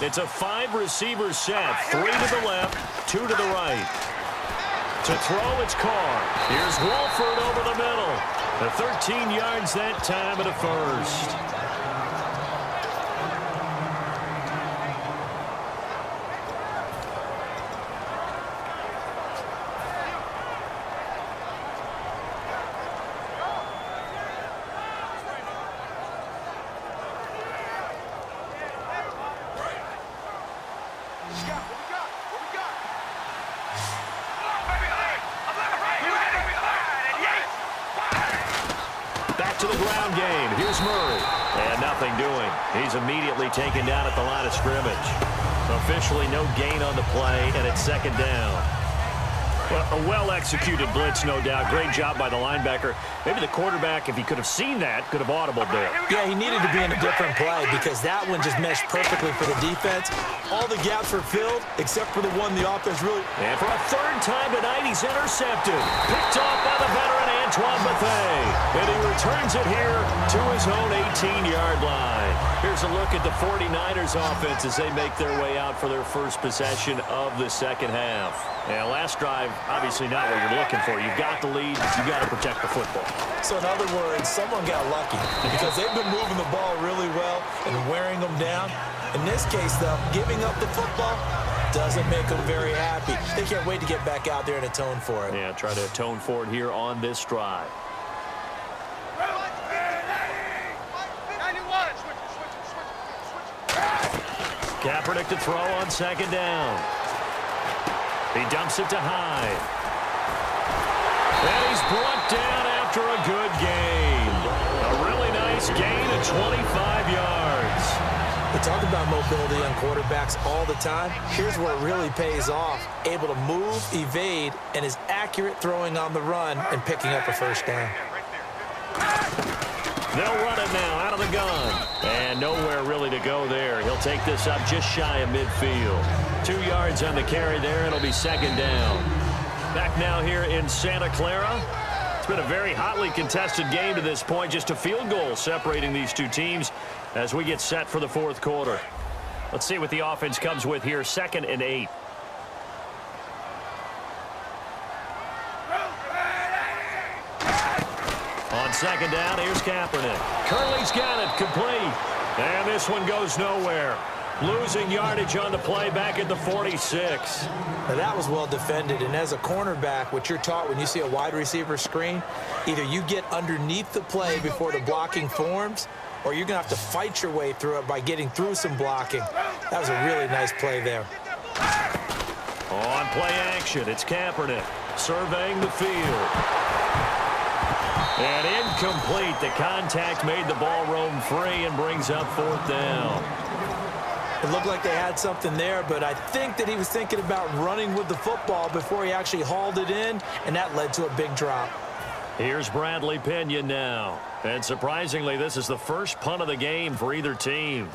It's a 5-receiver set. 3 to the left, 2 to the right. To throw, it's Carr. Here's Wolford over the middle. The 13 yards that time and a first. To the ground game. Here's Murray. And nothing doing. He's immediately taken down at the line of scrimmage. Officially no gain on the play, and it's second down. Well, a well-executed blitz, no doubt. Great job by the linebacker. Maybe the quarterback, if he could have seen that, could have audibled there. Yeah, he needed to be in a different play because that one just meshed perfectly for the defense. All the gaps were filled except for the one the offense really... And for a third time tonight, he's intercepted. Picked off by the veteran Antoine Bethea. And he returns it here to his own 18-yard line. Here's a look at the 49ers offense as they make their way out for their first possession of the second half. And last drive, obviously not what you're looking for. You've got the lead. You've got to protect the football. So in other words, someone got lucky because they've been moving the ball really well and wearing them down. In this case, though, giving up the football doesn't make them very happy. They can't wait to get back out there and atone for it. Yeah, try to atone for it here on this drive. Kaepernick to throw on second down. He dumps it to Hyde. And he's brought down after a good gain. A really nice gain of 25 yards. We talk about mobility on quarterbacks all the time. Here's where it really pays off. Able to move, evade, and is accurate throwing on the run and picking up a first down. They'll run it now out of the gun. And nowhere really to go there. He'll take this up just shy of midfield. 2 yards on the carry there. It'll be second down. Back now here in Santa Clara. It's been a very hotly contested game to this point. Just a field goal separating these two teams as we get set for the fourth quarter. Let's see what the offense comes with here. 2nd and 8. On second down, here's Kaepernick. Curley's got it, complete. And this one goes nowhere. Losing yardage on the play back at the 46. Now that was well defended, and as a cornerback, what you're taught when you see a wide receiver screen, either you get underneath the play before the blocking forms, or you're going to have to fight your way through it by getting through some blocking. That was a really nice play there. On play action, it's Kaepernick surveying the field. And incomplete. The contact made the ball roam free and brings up fourth down. It looked like they had something there, but I think that he was thinking about running with the football before he actually hauled it in, and that led to a big drop. Here's Bradley Pinion now. And surprisingly, this is the first punt of the game for either team.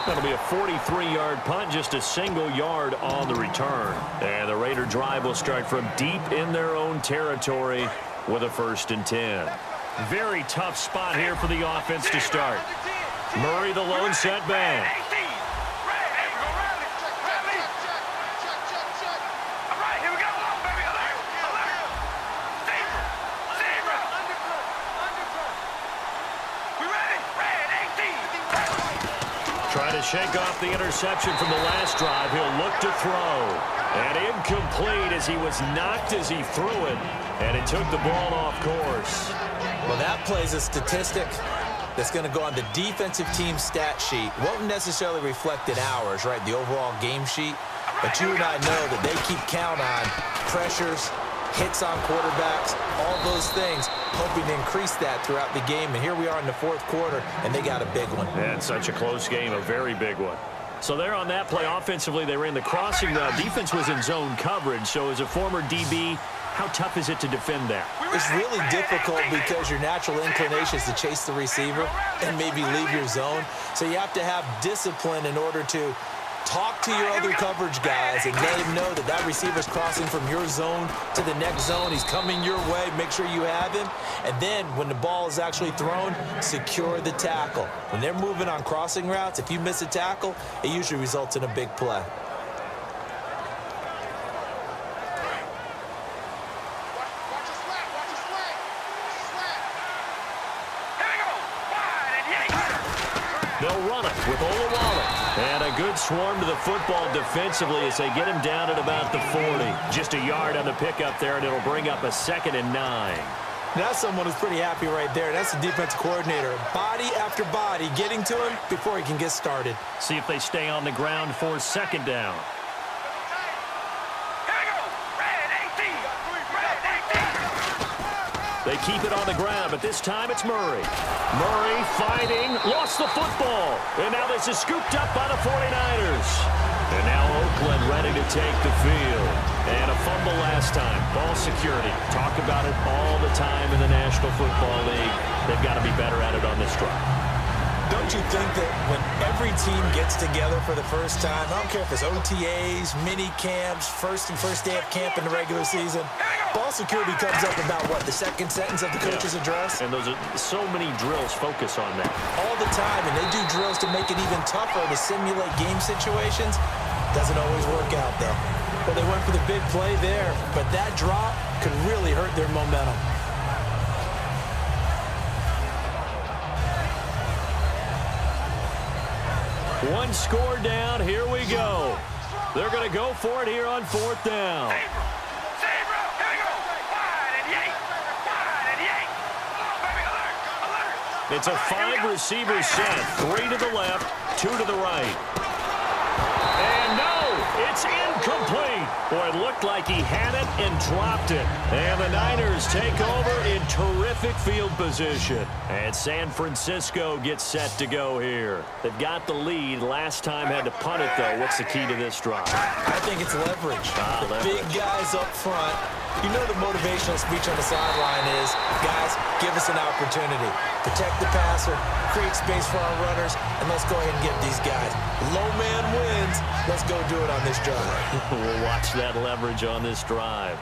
That'll be a 43-yard punt, just a single yard on the return. And the Raider drive will start from deep in their own territory with a 1st and 10. Very tough spot here for the offense to start. Murray the lone setback. Trying to shake off the interception from the last drive. He'll look to throw. And incomplete as he was knocked as he threw it. And it took the ball off course. Well, that plays a statistic that's going to go on the defensive team stat sheet. Won't necessarily reflect in ours, right, the overall game sheet. But you and I know that they keep count on pressures, hits on quarterbacks, all those things, hoping to increase that throughout the game. And here we are in the fourth quarter, and they got a big one. And such a close game, a very big one. So there on that play, offensively, they ran the crossing route. Defense was in zone coverage. So as a former DB, how tough is it to defend that? It's really difficult because your natural inclination is to chase the receiver and maybe leave your zone. So you have to have discipline in order to Talk to your other coverage guys and let him know that that receiver's crossing from your zone to the next zone. He's coming your way. Make sure you have him. And then when the ball is actually thrown, secure the tackle. When they're moving on crossing routes, if you miss a tackle, it usually results in a big play. They'll run it with Olawale. And a good swarm to the football defensively as they get him down at about the 40. Just a yard on the pickup there, and it'll bring up a 2nd and 9. That's someone who's pretty happy right there. That's the defensive coordinator. Body after body getting to him before he can get started. See if they stay on the ground for 2nd down. They keep it on the ground, but this time it's Murray. Murray fighting, lost the football. And now this is scooped up by the 49ers. And now Oakland ready to take the field. And a fumble last time. Ball security. Talk about it all the time in the National Football League. They've got to be better at it on this drive. Don't you think that when every team gets together for the first time, I don't care if it's OTAs, mini camps, first day of camp in the regular season, ball security comes up about, what, the second sentence of the coach's address? And those are so many drills focus on that. All the time, and they do drills to make it even tougher to simulate game situations. Doesn't always work out, though. Well, they went for the big play there, but that drop could really hurt their momentum. One score down. Here we go. They're going to go for it here on 4th down. It's a 5-receiver set. 3 to the left, 2 to the right. And no, it's incomplete. Boy, it looked like he had it and dropped it. And the Niners take over in terrific field position. And San Francisco gets set to go here. They've got the lead. Last time had to punt it, though. What's the key to this drive? I think it's leverage. Leverage. Big guys up front. You know the motivational speech on the sideline is, guys, give us an opportunity. Protect the passer, create space for our runners, and let's go ahead and get these guys. Low man wins. Let's go do it on this drive. We'll watch that leverage on this drive.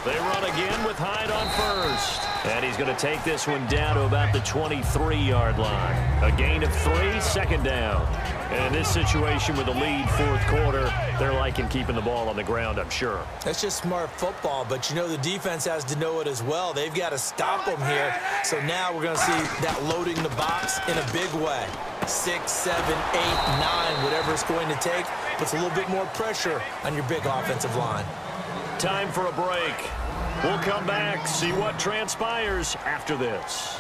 They run again with Hyde on first. And he's going to take this one down to about the 23-yard line. A gain of 3, 2nd down. And in this situation with the lead 4th quarter, they're liking keeping the ball on the ground, I'm sure. That's just smart football, but you know the defense has to know it as well. They've got to stop them here. So now we're going to see that loading the box in a big way. 6, 7, 8, 9, whatever it's going to take, puts a little bit more pressure on your big offensive line. Time for a break. We'll come back, see what transpires after this.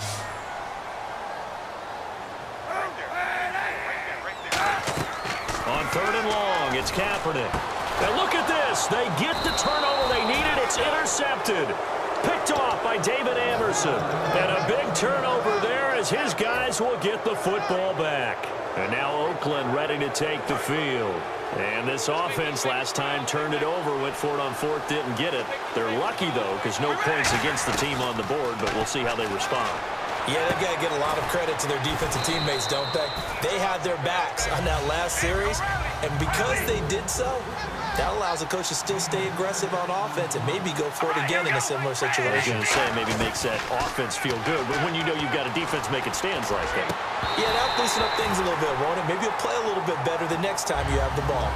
On 3rd and long, it's Kaepernick. And look at this. They get the turnover they needed. It's intercepted. Picked off by David Anderson. And a big turnover there as his guys will get the football back. And now Oakland ready to take the field. And this offense last time turned it over, went for it on 4th, didn't get it. They're lucky, though, because no points against the team on the board, but we'll see how they respond. Yeah, they've got to get a lot of credit to their defensive teammates, don't they? They had their backs on that last series, and because they did so, that allows the coach to still stay aggressive on offense and maybe go for it again in a similar situation. I was going to say, maybe makes that offense feel good, but when you know you've got a defense making stands like that. Yeah, that'll loosen up things a little bit, won't it? Maybe you'll play a little bit better the next time you have the ball.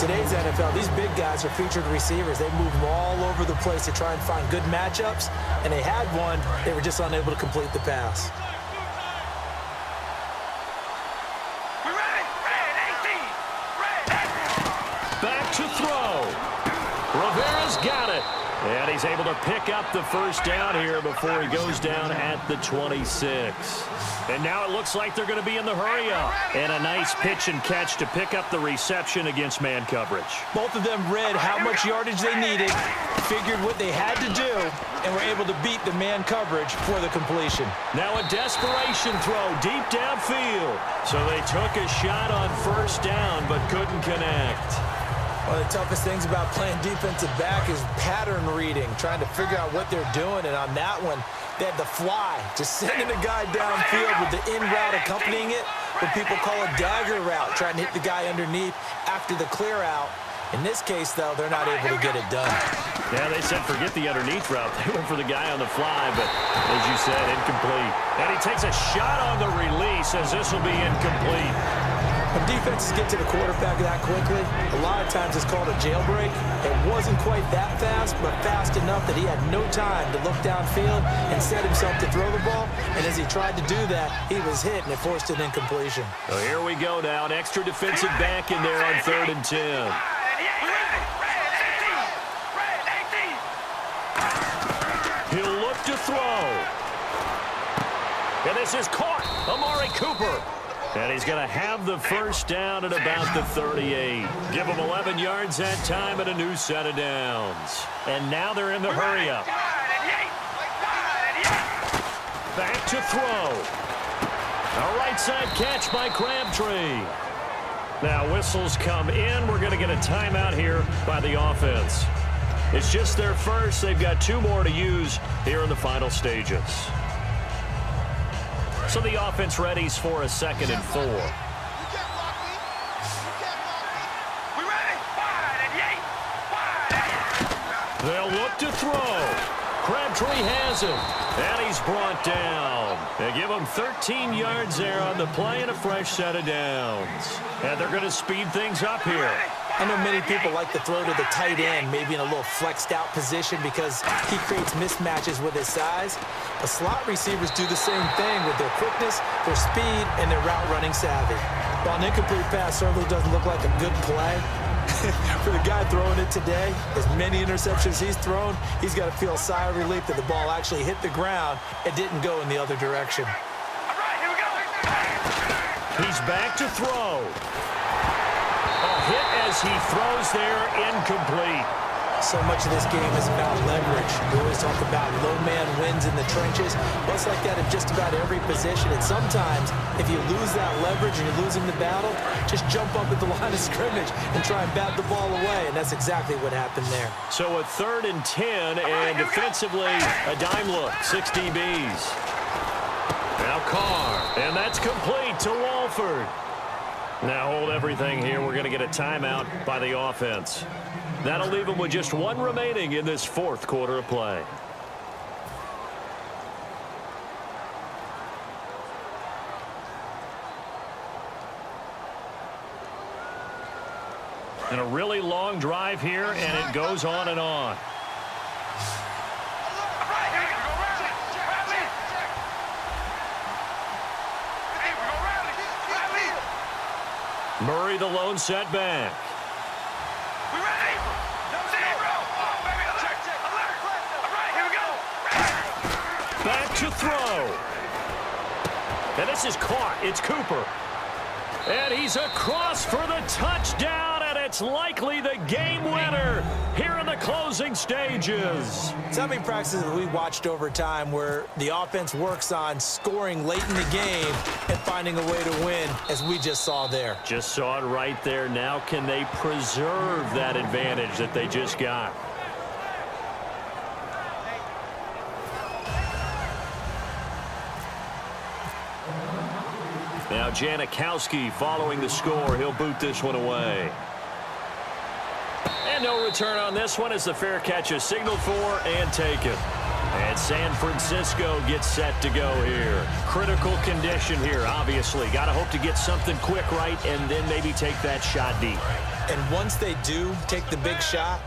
Today's NFL, these big guys are featured receivers. They move them all over the place to try and find good matchups, and they had one. They were just unable to complete the pass. Back to throw. Rivera's got it. And he's able to pick up the 1st down here before he goes down at the 26. And now it looks like they're going to be in the hurry-up. And a nice pitch and catch to pick up the reception against man coverage. Both of them read how much yardage they needed, figured what they had to do, and were able to beat the man coverage for the completion. Now a desperation throw deep downfield. So they took a shot on 1st down but couldn't connect. One of the toughest things about playing defensive back is pattern reading, trying to figure out what they're doing. And on that one, They had the fly, just sending a guy downfield with the in route accompanying it, what people call a dagger route, trying to hit the guy underneath after the clear out. In this case, though, they're not able to get it done. Yeah, they said forget the underneath route. They went for the guy on the fly, but as you said, incomplete. And he takes a shot on the release as this will be incomplete. When defenses get to the quarterback that quickly, a lot of times it's called a jailbreak. It wasn't quite that fast, but fast enough that he had no time to look downfield and set himself to throw the ball. And as he tried to do that, he was hit, and it forced an incompletion. So here we go now. An extra defensive back in there on 3rd and 10. He'll look to throw. And this is caught. Amari Cooper. And he's going to have the first down at about the 38. Give him 11 yards that time and a new set of downs. And now they're in the hurry-up. Back to throw. A right-side catch by Crabtree. Now whistles come in. We're going to get a timeout here by the offense. It's just their first. They've got 2 more to use here in the final stages. So the offense readies for a 2nd and 4. They'll look to throw. Crabtree has him, and he's brought down. They give him 13 yards there on the play and a fresh set of downs. And they're going to speed things up here. I know many people like to throw to the tight end, maybe in a little flexed out position because he creates mismatches with his size. But slot receivers do the same thing with their quickness, their speed, and their route running savvy. While an incomplete pass certainly doesn't look like a good play, for the guy throwing it today, as many interceptions he's thrown, he's got to feel a sigh of relief that the ball actually hit the ground and didn't go in the other direction. All right, here we go. He's back to throw. A hit as he throws there, incomplete. So much of this game is about leverage. We always talk about low man wins in the trenches. Well, it's like that in just about every position. And sometimes, if you lose that leverage and you're losing the battle, just jump up at the line of scrimmage and try and bat the ball away. And that's exactly what happened there. So a 3rd and 10, and defensively, a dime look, 6 DBs. Now Carr, and that's complete to Walford. Now hold everything here. We're going to get a timeout by the offense. That'll leave them with just 1 remaining in this 4th quarter of play. And a really long drive here, and it goes on and on. Murray the lone setback. Back to throw. And this is caught. It's Cooper. And he's across for the touchdown, and it's likely the game winner here in the closing stages. So many practices that we watched over time where the offense works on scoring late in the game and finding a way to win, as we just saw there. Just saw it right there. Now can they preserve that advantage that they just got? Now Janikowski following the score. He'll boot this one away. And no return on this one as the fair catch is signaled for and taken. And San Francisco gets set to go here. Critical condition here, obviously. Got to hope to get something quick right and then maybe take that shot deep. And once they do take the big shot,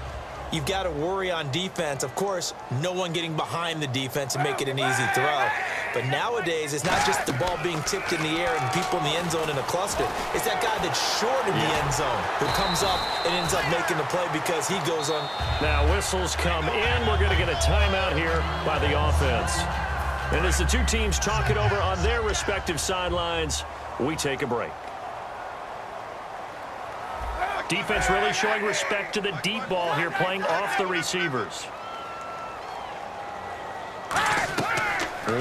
you've got to worry on defense. Of course, no one getting behind the defense and make it an easy throw. But nowadays, it's not just the ball being tipped in the air and people in the end zone in a cluster. It's that guy that's short in the end zone who comes up and ends up making the play because he goes on. Now whistles come in. We're going to get a timeout here by the offense. And as the two teams talk it over on their respective sidelines, we take a break. Defense really showing respect to the deep ball here, playing off the receivers.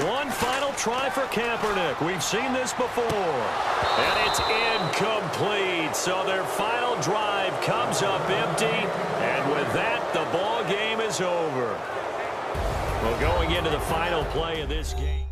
One final try for Kaepernick. We've seen this before. And it's incomplete. So their final drive comes up empty. And with that, the ball game is over. Well, going into the final play of this game.